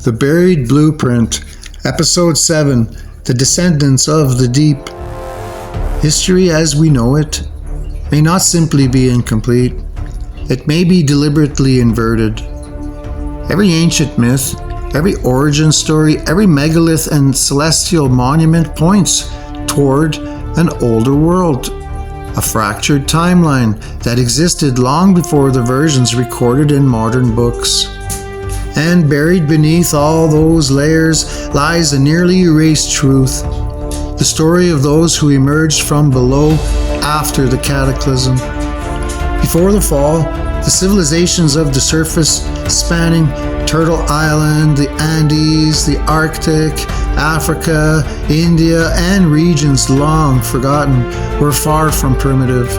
The Buried Blueprint, Episode 7, The Descendants of the Deep. History as we know it may not simply be incomplete. It may be deliberately inverted. Every ancient myth, every origin story, every megalith and celestial monument points toward an older world, a fractured timeline that existed long before the versions recorded in modern books. And buried beneath all those layers lies a nearly erased truth, the story of those who emerged from below after the cataclysm. Before the fall, the civilizations of the surface, spanning Turtle Island, the Andes, the Arctic, Africa, India, and regions long forgotten, were far from primitive.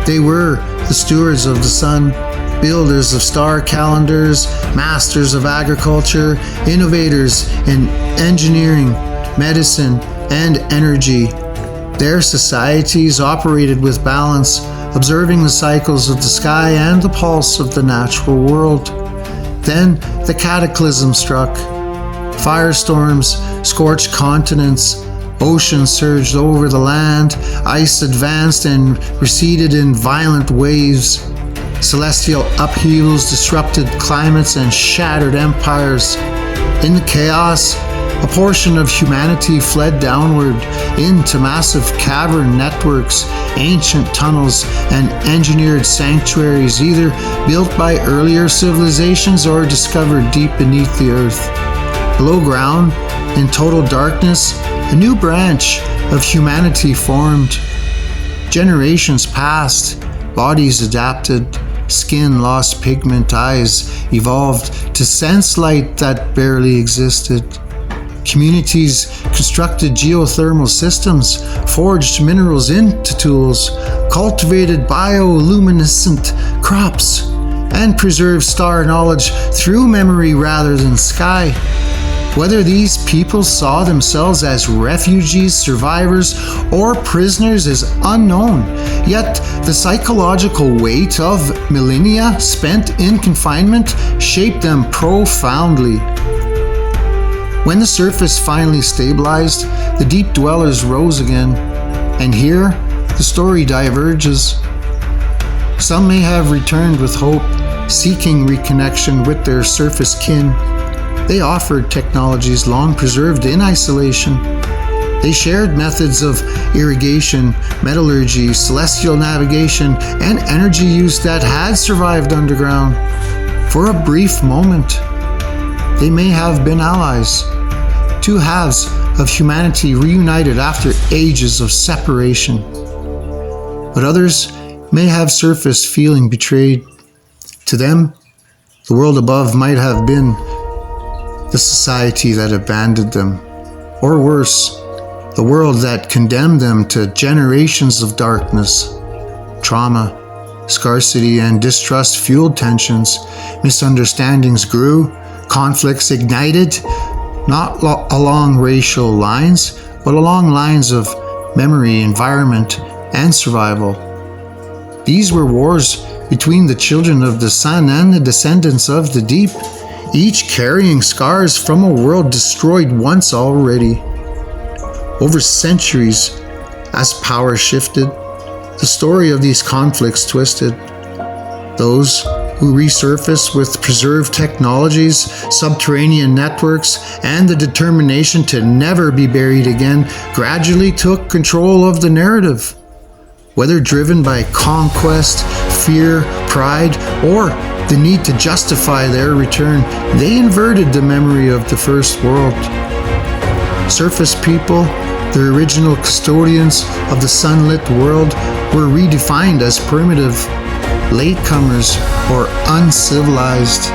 They were the stewards of the sun, builders of star calendars, masters of agriculture, innovators in engineering, medicine, and energy. Their societies operated with balance, observing the cycles of the sky and the pulse of the natural world. Then the cataclysm struck. Firestorms scorched continents, oceans surged over the land, ice advanced and receded in violent waves. Celestial upheavals disrupted climates and shattered empires. In the chaos, a portion of humanity fled downward into massive cavern networks, ancient tunnels, and engineered sanctuaries, either built by earlier civilizations or discovered deep beneath the earth. Below ground, in total darkness, a new branch of humanity formed. Generations passed, bodies adapted, skin lost pigment, eyes evolved to sense light that barely existed. Communities constructed geothermal systems, forged minerals into tools, cultivated bioluminescent crops, and preserved star knowledge through memory rather than sky. Whether these people saw themselves as refugees, survivors, or prisoners is unknown, yet the psychological weight of millennia spent in confinement shaped them profoundly. When the surface finally stabilized, the deep dwellers rose again, and here the story diverges. Some may have returned with hope, seeking reconnection with their surface kin. They offered technologies long preserved in isolation. They shared methods of irrigation, metallurgy, celestial navigation, and energy use that had survived underground. For a brief moment, they may have been allies, two halves of humanity reunited after ages of separation. But others may have surfaced feeling betrayed. To them, the world above might have been the society that abandoned them, or worse, the world that condemned them to generations of darkness. Trauma, scarcity, and distrust fueled tensions. Misunderstandings grew, conflicts ignited, not along racial lines, but along lines of memory, environment, and survival. These were wars between the children of the sun and the descendants of the deep, each carrying scars from a world destroyed once already. Over centuries, as power shifted, the story of these conflicts twisted. Those who resurfaced with preserved technologies, subterranean networks, and the determination to never be buried again gradually took control of the narrative. Whether driven by conquest, fear, pride, or the need to justify their return, they inverted the memory of the first world. Surface people, the original custodians of the sunlit world, were redefined as primitive, latecomers, or uncivilized.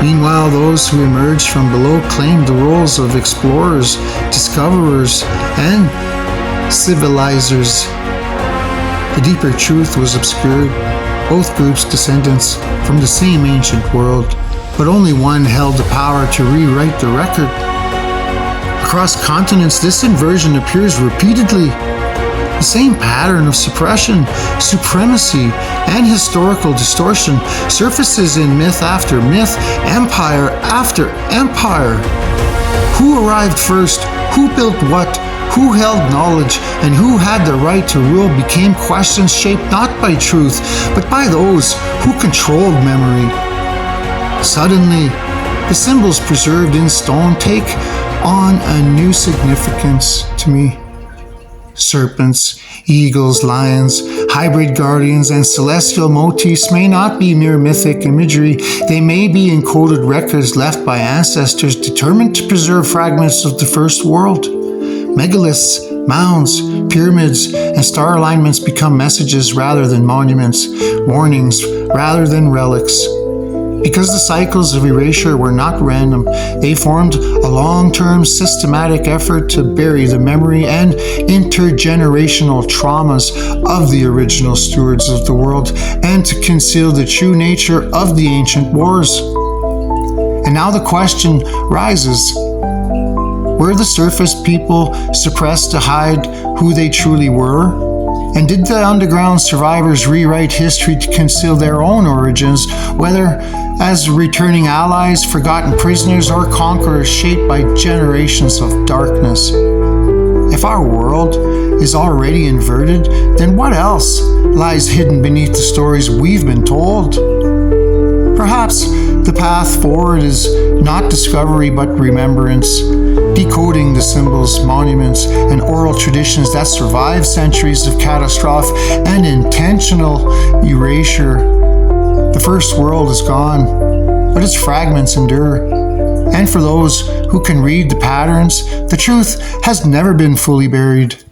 Meanwhile, those who emerged from below claimed the roles of explorers, discoverers, and civilizers. The deeper truth was obscured. Both groups descendants from the same ancient world, but only one held the power to rewrite the record. Across continents, this inversion appears repeatedly. The same pattern of suppression, supremacy, and historical distortion surfaces in myth after myth, empire after empire. Who arrived first? Who built what? Who held knowledge? And who had the right to rule became questions shaped not by truth, but by those who controlled memory. Suddenly, the symbols preserved in stone take on a new significance to me. Serpents, eagles, lions, hybrid guardians, and celestial motifs may not be mere mythic imagery. They may be encoded records left by ancestors determined to preserve fragments of the first world. Megaliths, mounds, pyramids, and star alignments become messages rather than monuments, warnings rather than relics. Because the cycles of erasure were not random, they formed a long-term systematic effort to bury the memory and intergenerational traumas of the original stewards of the world and to conceal the true nature of the ancient wars. And now the question rises, were the surface people suppressed to hide who they truly were? And did the underground survivors rewrite history to conceal their own origins, whether as returning allies, forgotten prisoners, or conquerors shaped by generations of darkness? If our world is already inverted, then what else lies hidden beneath the stories we've been told? Perhaps the path forward is not discovery but remembrance, decoding the symbols, monuments, and oral traditions that survive centuries of catastrophe and intentional erasure. The first world is gone, but its fragments endure. And for those who can read the patterns, the truth has never been fully buried.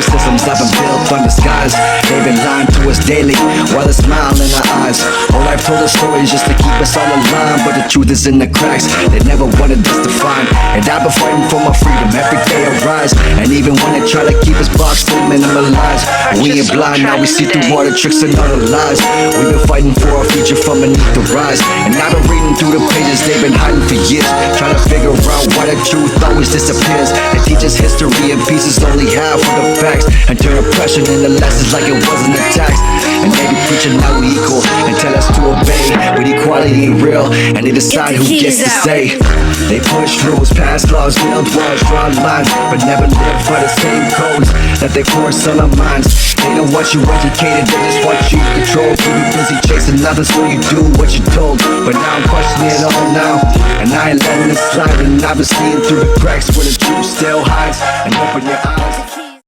Systems that been built on the skies. They've been lying to us daily while they smile in our eyes. All I've told the stories just to keep us all aligned, but the truth is in the cracks they never wanted us to find. And I've been fighting for my freedom every day I rise. And even when they try to keep us boxed in, minimalized, we ain't blind, now we see through all the tricks and all the lies. We've been fighting for our future from beneath the rise. And I've been reading through the pages they've been hiding for years, trying to figure out why the truth always disappears. They teach us history and pieces only half of the facts, and turn oppression into lessons like it wasn't a tax. And they be preaching now we equal and tell us to obey, but equality ain't real, and they decide who gets to say. They push rules, pass laws, build walls, draw lines, but never live by the same codes that they force on our minds. They don't want you educated, they just want you controlled. Keep you busy chasing others so you do what you're told. But now I'm questioning it all now, and I ain't letting it slide. And I've been seeing through the cracks where the truth still hides. And open your eyes.